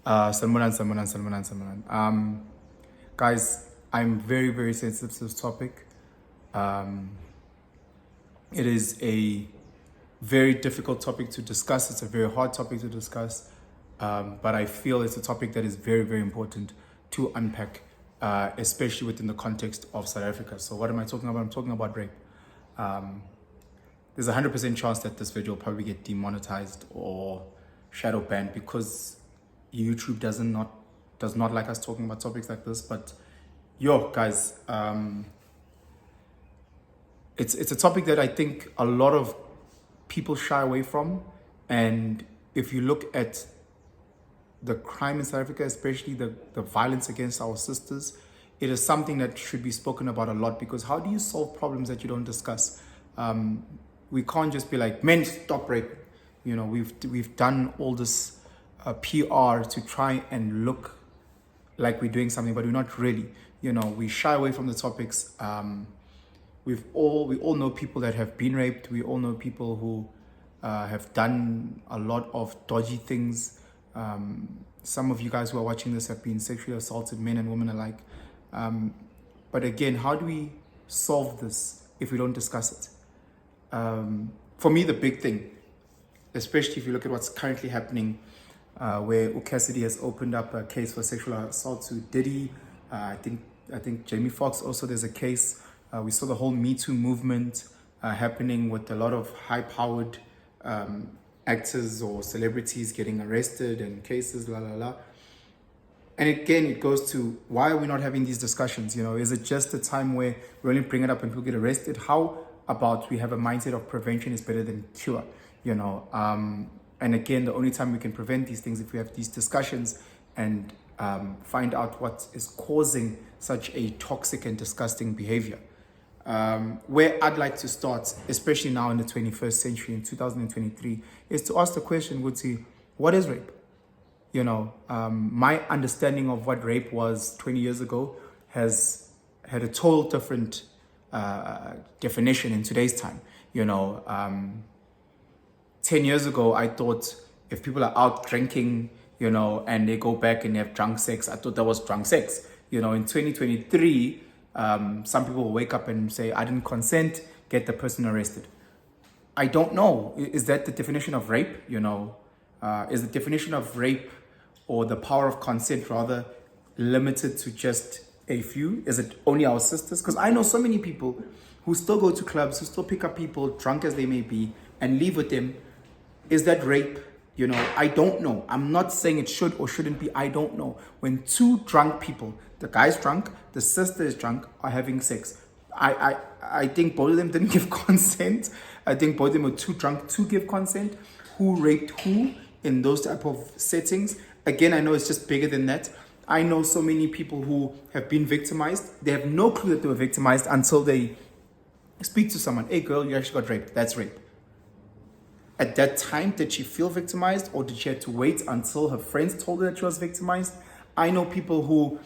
Salmanan. Guys, I'm very, very sensitive to this topic. It is a very difficult topic to discuss. It's a very hard topic to discuss. But I feel it's a topic that is very, very important to unpack, especially within the context of South Africa. So what am I talking about? I'm talking about rape. There's a 100% chance that this video will probably get demonetized or shadow banned because YouTube does not like us talking about topics like this. But guys, it's a topic that I think a lot of people shy away from. And if you look at the crime in South Africa, especially the violence against our sisters, it is something that should be spoken about a lot, because how do you solve problems that you don't discuss? We can't just be like, men, stop raping. You know, we've done all this PR to try and look like we're doing something, but we're not really. You know, we shy away from the topics. We all know people that have been raped. We all know people who have done a lot of dodgy things. Some of you guys who are watching this have been sexually assaulted, men and women alike. But again, how do we solve this if we don't discuss it? For me, the big thing, especially if you look at what's currently happening, where Cassidy has opened up a case for sexual assault to Diddy. I think Jamie Foxx also, there's a case. We saw the whole Me Too movement happening with a lot of high-powered actors or celebrities getting arrested and cases, And again, it goes to, why are we not having these discussions? You know, is it just a time where we only bring it up and people get arrested? How about we have a mindset of prevention is better than cure? You know, and again, the only time we can prevent these things if we have these discussions and find out what is causing such a toxic and disgusting behavior. Where I'd like to start, especially now in the 21st century, in 2023, is to ask the question, Wutsi, what is rape? You know, my understanding of what rape was 20 years ago has had a total different definition in today's time. You know, 10 years ago, I thought if people are out drinking, you know, and they go back and they have drunk sex, I thought that was drunk sex. You know, in 2023, some people will wake up and say, I didn't consent, get the person arrested. I don't know. Is that the definition of rape? You know, is the definition of rape or the power of consent rather limited to just a few? Is it only our sisters? Because I know so many people who still go to clubs, who still pick up people, drunk as they may be, and leave with them. Is that rape? You know, I don't know. I'm not saying it should or shouldn't be. I don't know. When two drunk people, the guy's drunk, the sister is drunk, are having sex, I think both of them didn't give consent. I think both of them were too drunk to give consent. Who raped who in those type of settings? Again, I know it's just bigger than that. I know so many people who have been victimized. They have no clue that they were victimized until they speak to someone. Hey girl, you actually got raped. That's rape. At that time, did she feel victimized, or did she have to wait until her friends told her that she was victimized? I know people who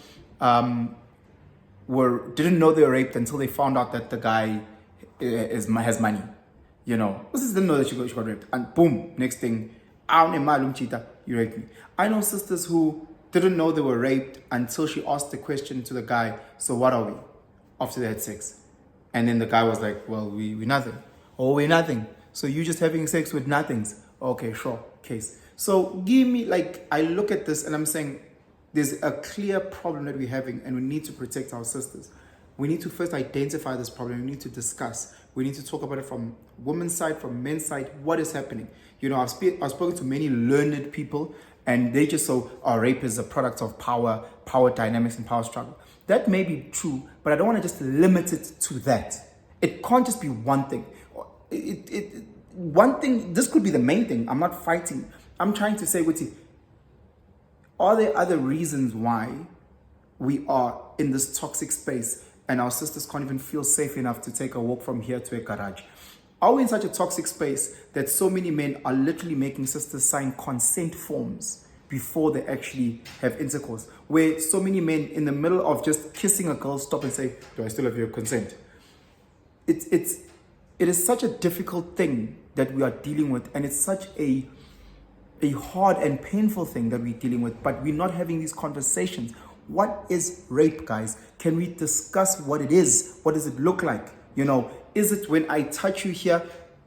didn't know they were raped until they found out that the guy has money. You know, just didn't know that she got raped, and boom, next thing, you raped me. I know sisters who didn't know they were raped until she asked the question to the guy, so what are we? After they had sex. And then the guy was like, well, we're nothing. Oh, we're nothing. So you just having sex with nothings. Okay, sure, case. So give me, like, I look at this and I'm saying, there's a clear problem that we're having, and we need to protect our sisters. We need to first identify this problem. We need to discuss. We need to talk about it from women's side, from men's side. What is happening? You know, I've spoken to many learned people, and they just say, rape is a product of power dynamics and power struggle. That may be true, but I don't want to just limit it to that. It can't just be one thing. One thing, this could be the main thing. I'm not fighting. I'm trying to say, Witty, are there other reasons why we are in this toxic space and our sisters can't even feel safe enough to take a walk from here to a garage? Are we in such a toxic space that so many men are literally making sisters sign consent forms before they actually have intercourse? Where so many men, in the middle of just kissing a girl, stop and say, do I still have your consent? It is such a difficult thing that we are dealing with, and it's such a a hard and painful thing that we're dealing with, but we're not having these conversations. What is rape, guys? Can we discuss what it is? What does it look like? Is it when I touch you here?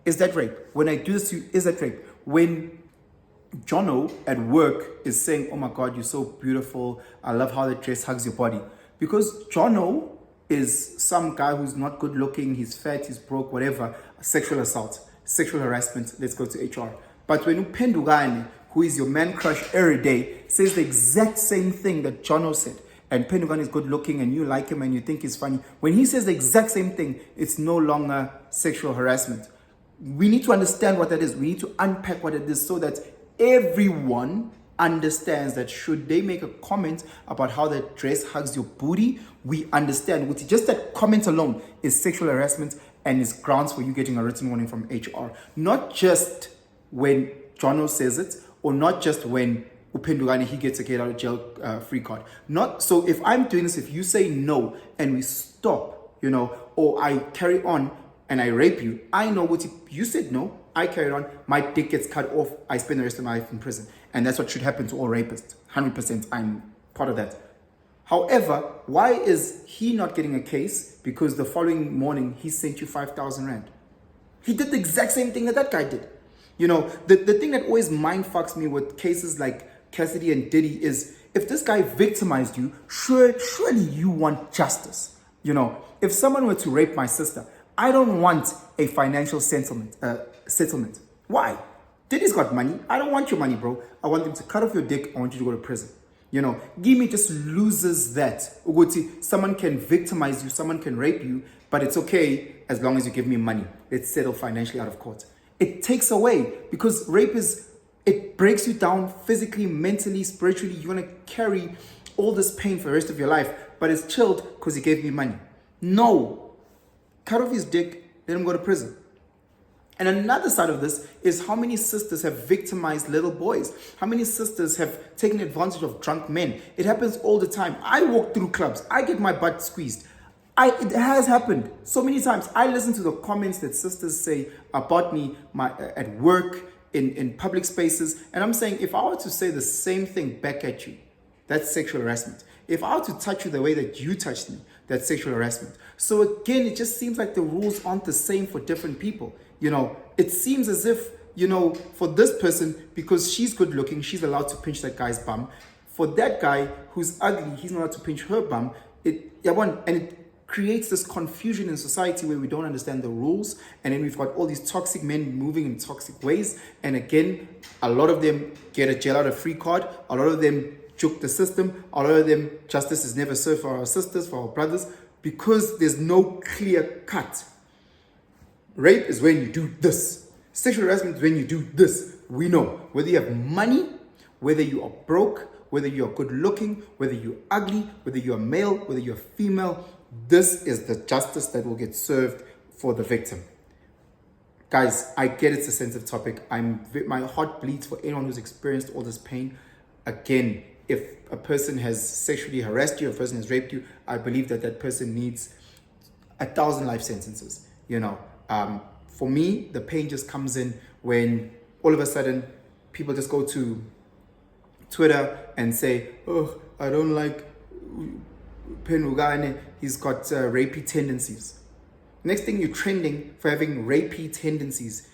Is that rape? When I do this to you, is that rape? When Jono at work is saying, oh my God, you're so beautiful. I love how that dress hugs your body. Because Jono is some guy who's not good looking, he's fat, he's broke, whatever. Sexual assault, sexual harassment, let's go to HR. But when Upendugane, who is your man crush every day, says the exact same thing that Jono said, and Pendugane is good looking and you like him and you think he's funny, when he says the exact same thing, it's no longer sexual harassment. We need to understand what that is. We need to unpack what it is so that everyone understands that should they make a comment about how that dress hugs your booty, we understand. Just that comment alone is sexual harassment and is grounds for you getting a written warning from HR. Not just when Jono says it, or not just when Upendugane, he gets a get out of jail free card. Not so if I'm doing this, if you say no and we stop, or I carry on and I rape you, I know what you said no, I carried on, my dick gets cut off, I spend the rest of my life in prison. And that's what should happen to all rapists. 100%, I'm part of that. However, why is he not getting a case? Because the following morning, he sent you 5,000 Rand. He did the exact same thing that guy did. The thing that always mind fucks me with cases like Cassidy and Diddy is, if this guy victimized you, surely you want justice. If someone were to rape my sister, I don't want a financial settlement. Why? Diddy's got money. I don't want your money, bro. I want them to cut off your dick. I want you to go to prison. Gimme just loses that. Someone can victimize you, someone can rape you, but it's okay as long as you give me money. Let's settle financially out of court. It takes away, because rape it breaks you down physically, mentally, spiritually. You're going to carry all this pain for the rest of your life, but it's chilled because he gave me money. No. Cut off his dick, let him go to prison. And another side of this is how many sisters have victimized little boys. How many sisters have taken advantage of drunk men. It happens all the time. I walk through clubs. I get my butt squeezed. It has happened so many times. I listen to the comments that sisters say about me at work, in public spaces. And I'm saying, if I were to say the same thing back at you, that's sexual harassment. If I were to touch you the way that you touched me, that's sexual harassment. So again, it just seems like the rules aren't the same for different people. It seems as if, for this person, because she's good looking, she's allowed to pinch that guy's bum. For that guy who's ugly, he's not allowed to pinch her bum. And it creates this confusion in society where we don't understand the rules. And then we've got all these toxic men moving in toxic ways. And again, a lot of them get a jail out of free card. A lot of them juke the system. A lot of them, justice is never served for our sisters, for our brothers, because there's no clear cut. Rape is when you do this. Sexual harassment is when you do this. We know. Whether you have money, whether you are broke, whether you are good looking, whether you're ugly, whether you're male, whether you're female, this is the justice that will get served for the victim. Guys, I get it's a sensitive topic. My heart bleeds for anyone who's experienced all this pain. Again, if a person has sexually harassed you, a person has raped you, I believe that person needs 1,000 life sentences. For me, the pain just comes in when all of a sudden people just go to Twitter and say, oh, I don't like Pendugane, he's got rapey tendencies. Next thing, you're trending for having rapey tendencies.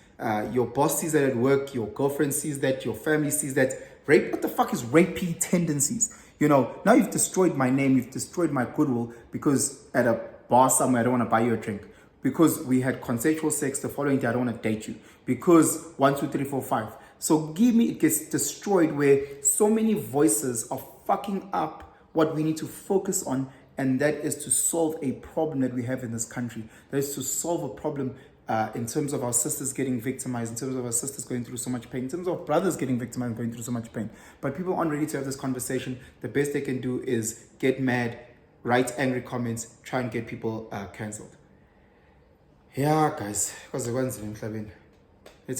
Your boss sees that at work, your girlfriend sees that, your family sees that. Rape, what the fuck is rapey tendencies? Now you've destroyed my name, you've destroyed my goodwill, because at a bar somewhere, I don't want to buy you a drink. Because we had consensual sex, the following day I don't want to date you. Because 1, 2, 3, 4, 5. So it gets destroyed, where so many voices are fucking up what we need to focus on, and that is to solve a problem that we have in this country. That is to solve a problem in terms of our sisters getting victimized, in terms of our sisters going through so much pain, in terms of brothers getting victimized and going through so much pain. But people aren't ready to have this conversation. The best they can do is get mad, write angry comments, try and get people cancelled. Yeah, guys, let's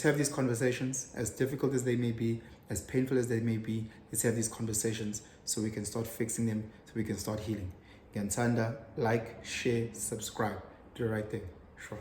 have these conversations, as difficult as they may be, as painful as they may be. Let's have these conversations so we can start fixing them, so we can start healing. Gantanda, like, share, subscribe. Do the right thing. Sure.